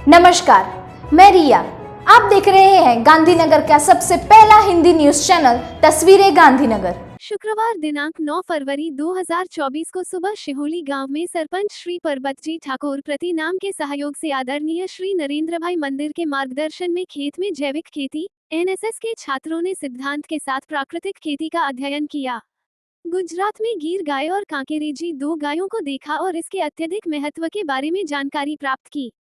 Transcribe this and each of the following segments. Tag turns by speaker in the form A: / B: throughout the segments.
A: नमस्कार, मैं रिया। आप देख रहे हैं गांधीनगर का सबसे पहला हिंदी न्यूज चैनल तस्वीरें गांधीनगर।
B: शुक्रवार दिनांक 9 फरवरी 2024 को सुबह शिहोली गांव में सरपंच श्री परबतजी ठाकुर प्रति नाम के सहयोग से आदरणीय श्री नरेंद्र भाई मंदिर के मार्गदर्शन में खेत में जैविक खेती एनएसएस के छात्रों ने सिद्धांत के साथ प्राकृतिक खेती का अध्ययन किया। गुजरात में गिर गाय और कांकेरेजी 2 गायों को देखा और इसके अत्यधिक महत्व के बारे में जानकारी प्राप्त की।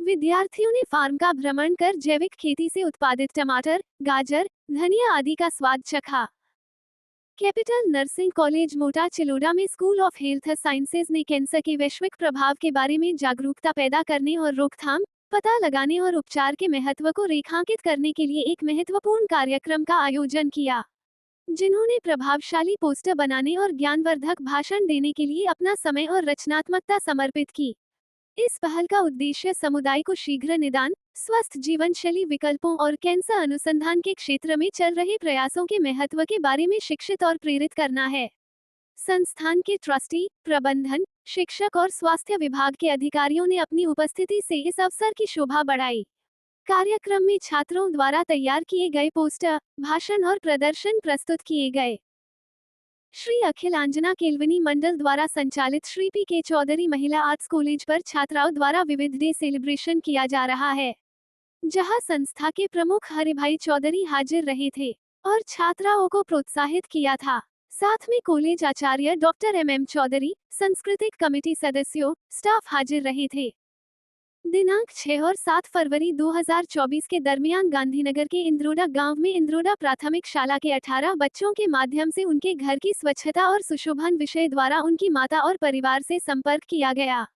B: विद्यार्थियों ने फार्म का भ्रमण कर जैविक खेती से उत्पादित टमाटर, गाजर, धनिया आदि का स्वाद चखा। कैपिटल नर्सिंग कॉलेज मोटा चिलोड़ा में स्कूल ऑफ हेल्थ साइंसेज ने कैंसर के वैश्विक प्रभाव के बारे में जागरूकता पैदा करने और रोकथाम, पता लगाने और उपचार के महत्व को रेखांकित करने के लिए एक महत्वपूर्ण कार्यक्रम का आयोजन किया, जिन्होंने प्रभावशाली पोस्टर बनाने और ज्ञानवर्धक भाषण देने के लिए अपना समय और रचनात्मकता समर्पित की। इस पहल का उद्देश्य समुदाय को शीघ्र निदान, स्वस्थ जीवन शैली विकल्पों और कैंसर अनुसंधान के क्षेत्र में चल रहे प्रयासों के महत्व के बारे में शिक्षित और प्रेरित करना है। संस्थान के ट्रस्टी, प्रबंधन, शिक्षक और स्वास्थ्य विभाग के अधिकारियों ने अपनी उपस्थिति से इस अवसर की शोभा बढ़ाई। कार्यक्रम में छात्रों द्वारा तैयार किए गए पोस्टर, भाषण और प्रदर्शन प्रस्तुत किए गए। श्री अखिल अंजना केलवनी मंडल द्वारा संचालित श्री पी.के. चौधरी महिला आर्ट्स कॉलेज पर छात्राओं द्वारा विविध डे सेलिब्रेशन किया जा रहा है, जहां संस्था के प्रमुख हरिभाई चौधरी हाजिर रहे थे और छात्राओं को प्रोत्साहित किया था। साथ में कॉलेज आचार्य डॉक्टर एम चौधरी, सांस्कृतिक कमेटी सदस्यों, स्टाफ हाजिर रहे थे। दिनांक 6 और 7 फरवरी 2024 के दरमियान गांधीनगर के इंद्रोडा गांव में इंद्रोडा प्राथमिक शाला के 18 बच्चों के माध्यम से उनके घर की स्वच्छता और सुशोभन विषय द्वारा उनकी माता और परिवार से संपर्क किया गया।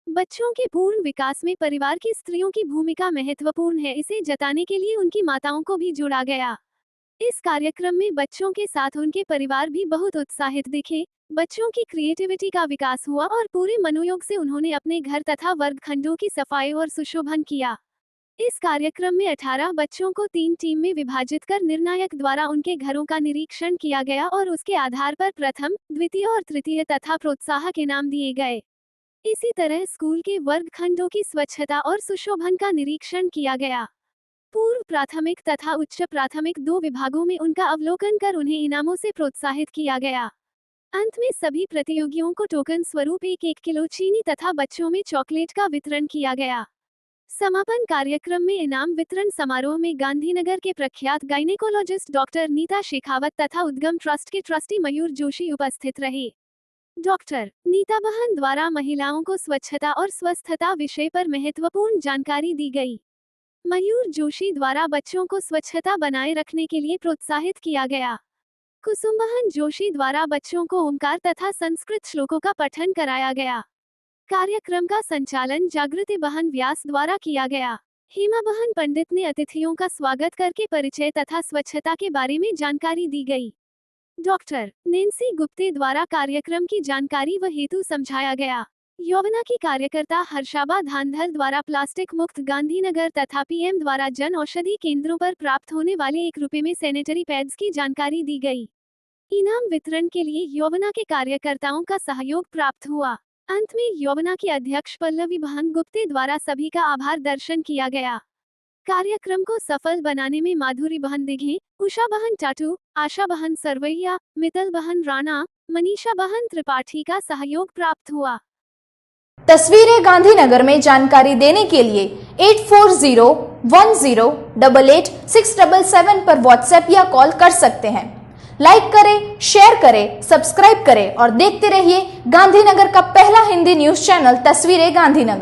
B: बच्चों के पूर्ण विकास में परिवार की स्त्रियों की भूमिका महत्वपूर्ण है, इसे जताने के लिए उनकी माताओं को भी जोड़ा गया। इस कार्यक्रम में बच्चों के साथ उनके परिवार भी बहुत उत्साहित दिखे। बच्चों की क्रिएटिविटी का विकास हुआ और पूरे मनोयोग से उन्होंने अपने घर तथा वर्गखंडों की सफाई और सुशोभन किया। इस कार्यक्रम में 18 बच्चों को 3 टीम में विभाजित कर निर्णायक द्वारा उनके घरों का निरीक्षण किया गया और उसके आधार पर प्रथम, द्वितीय और तृतीय तथा प्रोत्साहक इनाम दिए गए। इसी तरह स्कूल के वर्गखंडों की स्वच्छता और सुशोभन का निरीक्षण किया गया। पूर्व प्राथमिक तथा उच्च प्राथमिक 2 विभागों में उनका अवलोकन कर उन्हें इनामों से प्रोत्साहित किया गया। अंत में सभी प्रतियोगियों को टोकन स्वरूप 1 किलो चीनी तथा बच्चों में चॉकलेट का वितरण किया गया। समापन कार्यक्रम में इनाम वितरण समारोह में गांधीनगर के प्रख्यात गायनेकोलॉजिस्ट डॉक्टर नीता शेखावत तथा उद्गम ट्रस्ट के ट्रस्टी मयूर जोशी उपस्थित रहे। डॉक्टर नीता बहन द्वारा महिलाओं को स्वच्छता और स्वस्थता विषय पर महत्वपूर्ण जानकारी दी गई। मयूर जोशी द्वारा बच्चों को स्वच्छता बनाए रखने के लिए प्रोत्साहित किया गया। कुसुमबहन जोशी द्वारा बच्चों को ओंकार तथा संस्कृत श्लोकों का पठन कराया गया। कार्यक्रम का संचालन जागृति बहन व्यास द्वारा किया गया। हेमा बहन पंडित ने अतिथियों का स्वागत करके परिचय तथा स्वच्छता के बारे में जानकारी दी गई। डॉक्टर नैन्सी गुप्ते द्वारा कार्यक्रम की जानकारी व हेतु समझाया गया। यौवना की कार्यकर्ता हर्षाबा धांधल द्वारा प्लास्टिक मुक्त गांधीनगर तथा पीएम द्वारा जन औषधि केंद्रों पर प्राप्त होने वाले 1 रुपए में सैनिटरी पैड्स की जानकारी दी गई। इनाम वितरण के लिए यौवना के कार्यकर्ताओं का सहयोग प्राप्त हुआ। अंत में यौवना की अध्यक्ष पल्लवी बहन गुप्ते द्वारा सभी का आभार दर्शन किया गया। कार्यक्रम को सफल बनाने में माधुरी बहन दिघे, उषा बहन टाटू, आशा बहन सरवैया, मितल बहन राणा, मनीषा बहन त्रिपाठी का सहयोग प्राप्त हुआ।
A: तस्वीरें गांधीनगर में जानकारी देने के लिए 8401088677 पर व्हाट्सएप या कॉल कर सकते हैं। लाइक करें, शेयर करें, सब्सक्राइब करें और देखते रहिए गांधीनगर का पहला हिंदी न्यूज चैनल तस्वीरें गांधीनगर।